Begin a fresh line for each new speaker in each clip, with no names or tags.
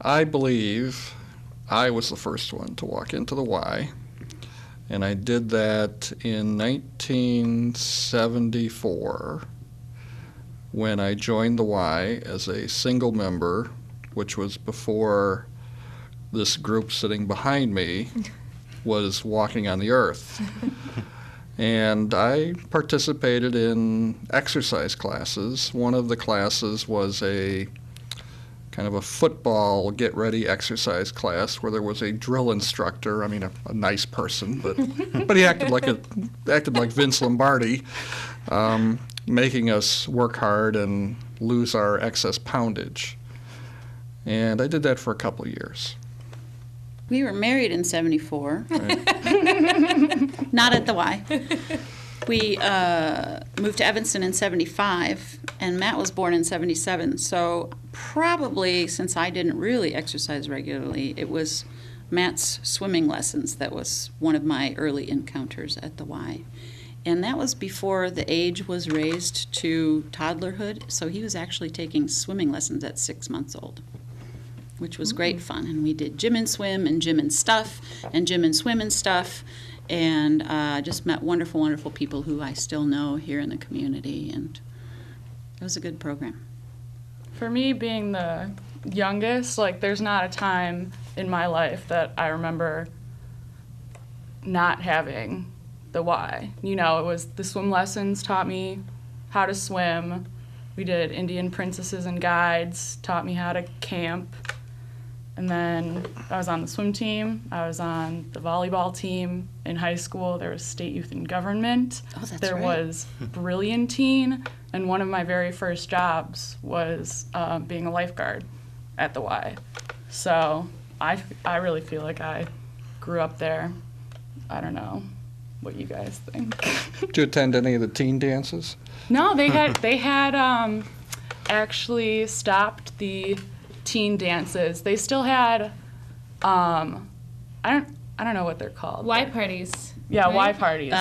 I believe I was the first one to walk into the Y, and I did that in 1974 when I joined the Y as a single member, which was before this group sitting behind me was walking on the earth. And I participated in exercise classes. One of the classes was a kind of a football get-ready exercise class where there was a drill instructor. I mean, a nice person, but he acted like Vince Lombardi, making us work hard and lose our excess poundage. And I did that for a couple of years.
We were married in 74.
Right.
Not at the Y. We moved to Evanston in 75, and Matt was born in 77. So probably, since I didn't really exercise regularly, it was Matt's swimming lessons that was one of my early encounters at the Y. And that was before the age was raised to toddlerhood, so he was actually taking swimming lessons at 6 months old, which was great fun. And we did gym and swim and gym and stuff and gym and swim and stuff, and just met wonderful, wonderful people who I still know here in the community, and it was a good program.
For me, being the youngest, there's not a time in my life that I remember not having the Y. It was the swim lessons taught me how to swim. We did Indian Princesses and Guides, taught me how to camp. And then I was on the swim team. I was on the volleyball team in high school. There was State Youth in Government.
Oh, that's
there
right.
was Brilliantine. And one of my very first jobs was being a lifeguard at the Y. So I really feel like I grew up there. I don't know what you guys think.
Did you attend any of the teen dances?
No, they had actually stopped the teen dances. They still had I don't know what they're called.
Y parties.
Yeah,
right?
Y parties.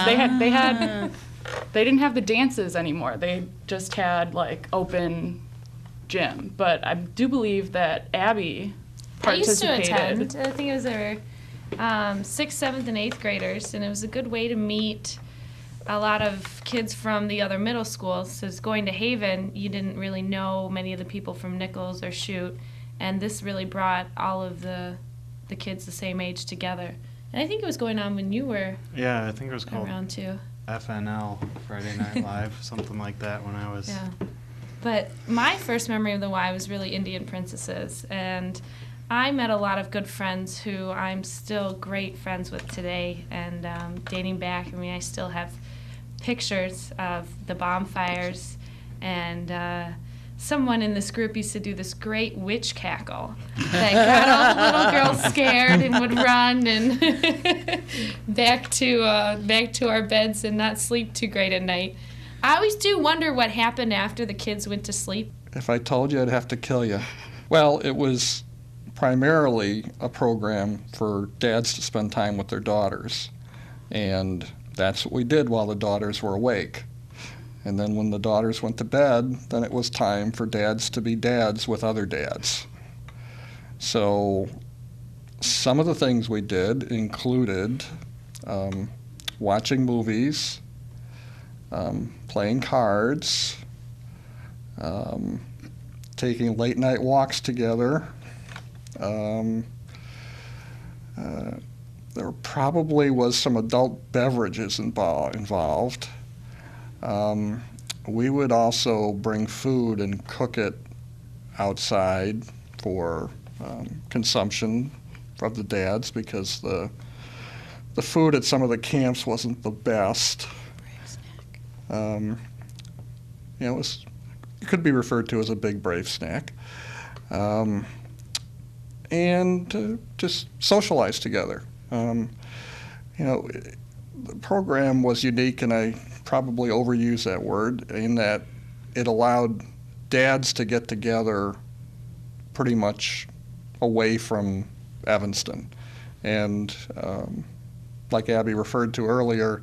They didn't have the dances anymore. They just had open gym. But I do believe that Abby participated.
I used to attend. I think it was their 6th, 7th, and 8th graders, and it was a good way to meet a lot of kids from the other middle schools. So going to Haven, you didn't really know many of the people from Nichols or Chute, and this really brought all of the kids the same age together. And I think it was going on when you were
Yeah, I think it was called
around too.
FNL, Friday Night Live, something like that when I was...
Yeah. But my first memory of the Y was really Indian Princesses, and I met a lot of good friends who I'm still great friends with today, and dating back, I still have pictures of the bonfires, and someone in this group used to do this great witch cackle that got all the little girls scared and would run and back to our beds and not sleep too great at night. I always do wonder what happened after the kids went to sleep.
If I told you, I'd have to kill you. Well, it was primarily a program for dads to spend time with their daughters, and that's what we did while the daughters were awake. And then when the daughters went to bed, then it was time for dads to be dads with other dads. So some of the things we did included watching movies, playing cards, taking late night walks together. There probably was some adult beverages involved. We would also bring food and cook it outside for consumption of the dads because the food at some of the camps wasn't the best. It could be referred to as a big brave snack. And just socialize together. The program was unique, and I probably overuse that word, in that it allowed dads to get together pretty much away from Evanston. And like Abby referred to earlier,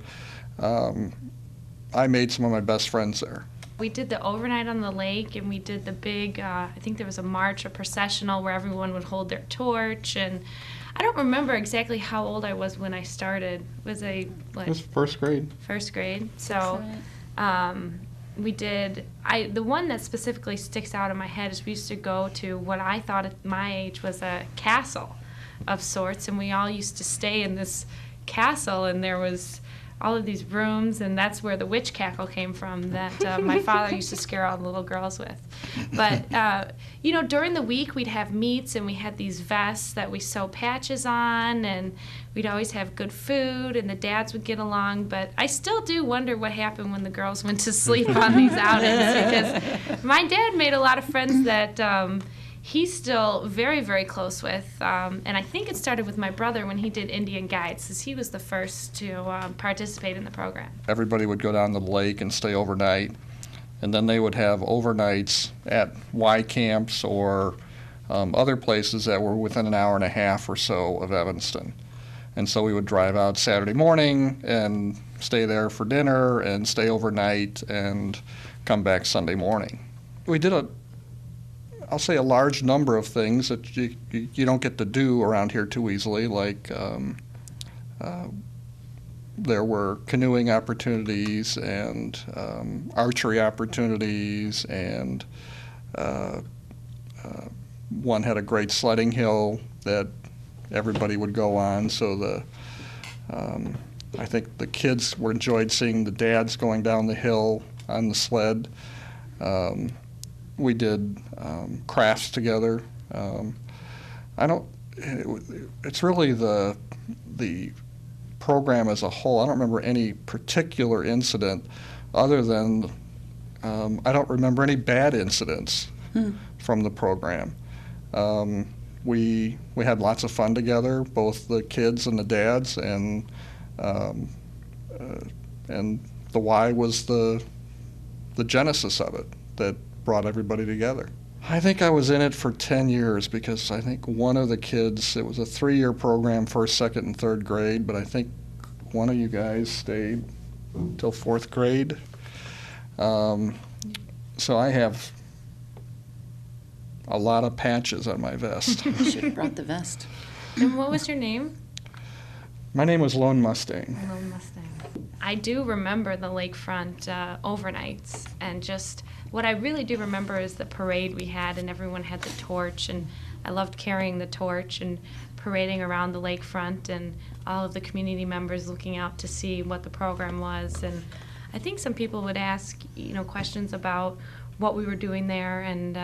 I made some of my best friends there.
We did the overnight on the lake, and we did the big, I think there was a march, a processional where everyone would hold their torch. And I don't remember exactly how old I was when I started. Was I like
It was first grade.
first grade? So we did, the one that specifically sticks out in my head is we used to go to what I thought at my age was a castle of sorts, and we all used to stay in this castle, and there was all of these rooms, and that's where the witch cackle came from that my father used to scare all the little girls with. But, you know, during the week we'd have meets, and we had these vests that we sew patches on, and we'd always have good food, and the dads would get along. But I still do wonder what happened when the girls went to sleep on these outings, because my dad made a lot of friends that he's still very, very close with. And I think it started with my brother when he did Indian Guides, because he was the first to participate in the program.
Everybody would go down to the lake and stay overnight, and then they would have overnights at Y camps or other places that were within an hour and a half or so of Evanston. And so we would drive out Saturday morning and stay there for dinner and stay overnight and come back Sunday morning. We did I'll say a large number of things that you don't get to do around here too easily, like there were canoeing opportunities and archery opportunities, and one had a great sledding hill that everybody would go on. So I think the kids enjoyed seeing the dads going down the hill on the sled. We did crafts together. It's really the program as a whole. I don't remember any particular incident other than I don't remember any bad incidents from the program. We had lots of fun together, both the kids and the dads, and the Y was the genesis of it that brought everybody together. I think I was in it for 10 years because I think one of the kids, it was a 3-year program, first, second, and third grade, but I think one of you guys stayed till 4th grade. So I have a lot of patches on my vest.
You should have brought the vest.
And what was your name?
My name was Lone Mustang.
Lone Mustang. I do remember the lakefront overnights, and just what I really do remember is the parade we had, and everyone had the torch, and I loved carrying the torch and parading around the lakefront, and all of the community members looking out to see what the program was. And I think some people would ask, questions about what we were doing there and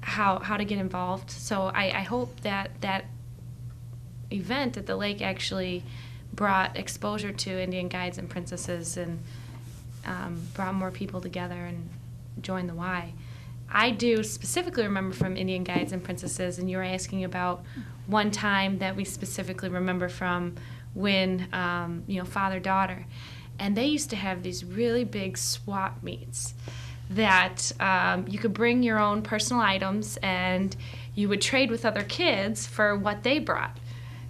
how to get involved. So I hope that event at the lake actually brought exposure to Indian Guides and Princesses and brought more people together and joined the Y. I do specifically remember from Indian Guides and Princesses, and you were asking about one time that we specifically remember from when, father-daughter. And they used to have these really big swap meets that you could bring your own personal items and you would trade with other kids for what they brought.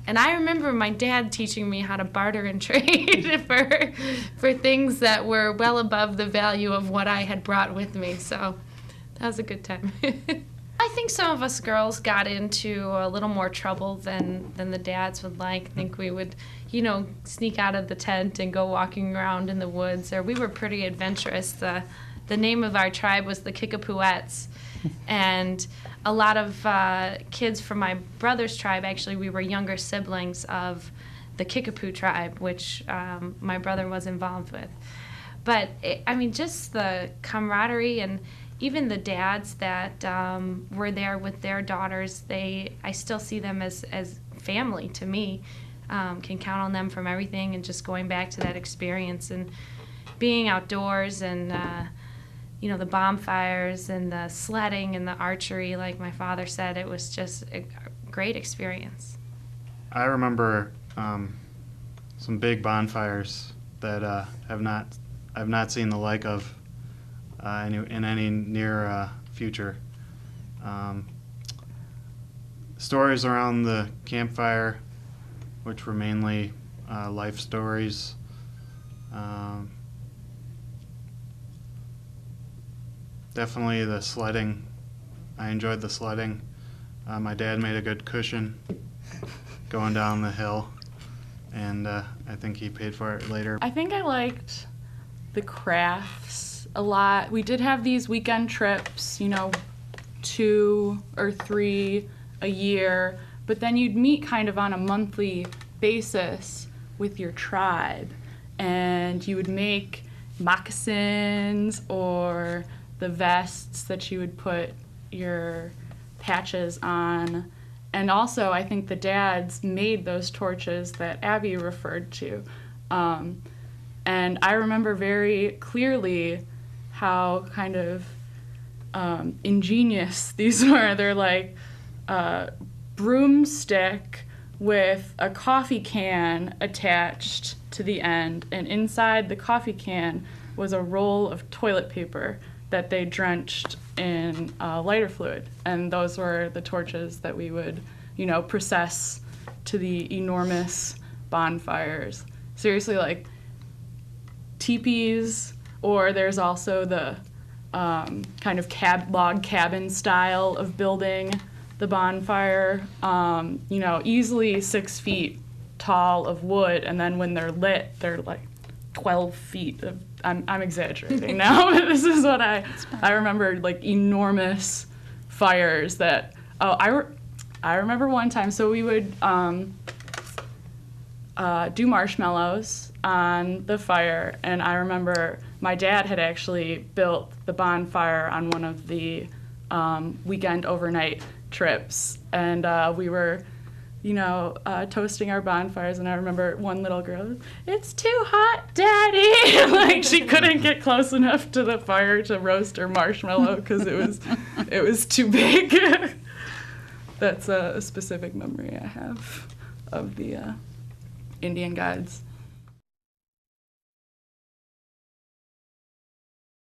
And I remember my dad teaching me how to barter and trade for things that were well above the value of what I had brought with me. So that was a good time. I think some of us girls got into a little more trouble than the dads would like. I think we would, sneak out of the tent and go walking around in the woods. Or we were pretty adventurous. The name of our tribe was the Kickapoettes. And a lot of kids from my brother's tribe, actually, we were younger siblings of the Kickapoo tribe, which my brother was involved with. But, just the camaraderie, and even the dads that were there with their daughters, I still see them as family to me. Can count on them from everything, and just going back to that experience and being outdoors and the bonfires and the sledding and the archery, like my father said, it was just a great experience.
I remember some big bonfires that I've not seen the like of in any near future. Stories around the campfire, which were mainly life stories. definitely the sledding. I enjoyed the sledding. My dad made a good cushion going down the hill, and I think he paid for it later.
I think I liked the crafts a lot. We did have these weekend trips, 2 or 3 a year, but then you'd meet kind of on a monthly basis with your tribe, and you would make moccasins or the vests that you would put your patches on. And also, I think the dads made those torches that Abby referred to. And I remember very clearly how kind of ingenious these were. They're like a broomstick with a coffee can attached to the end, and inside the coffee can was a roll of toilet paper that they drenched in lighter fluid. And those were the torches that we would, process to the enormous bonfires. Seriously, like teepees, or there's also the kind of log cabin style of building the bonfire, easily 6 feet tall of wood, and then when they're lit, they're like 12 feet of, I'm exaggerating now, but this is what I remember, like enormous fires that, I remember one time, so we would do marshmallows on the fire, and I remember my dad had actually built the bonfire on one of the weekend overnight trips, and we were toasting our bonfires, and I remember one little girl, "It's too hot, Daddy!" Like she couldn't get close enough to the fire to roast her marshmallow because it was too big. That's a specific memory I have of the Indian gods.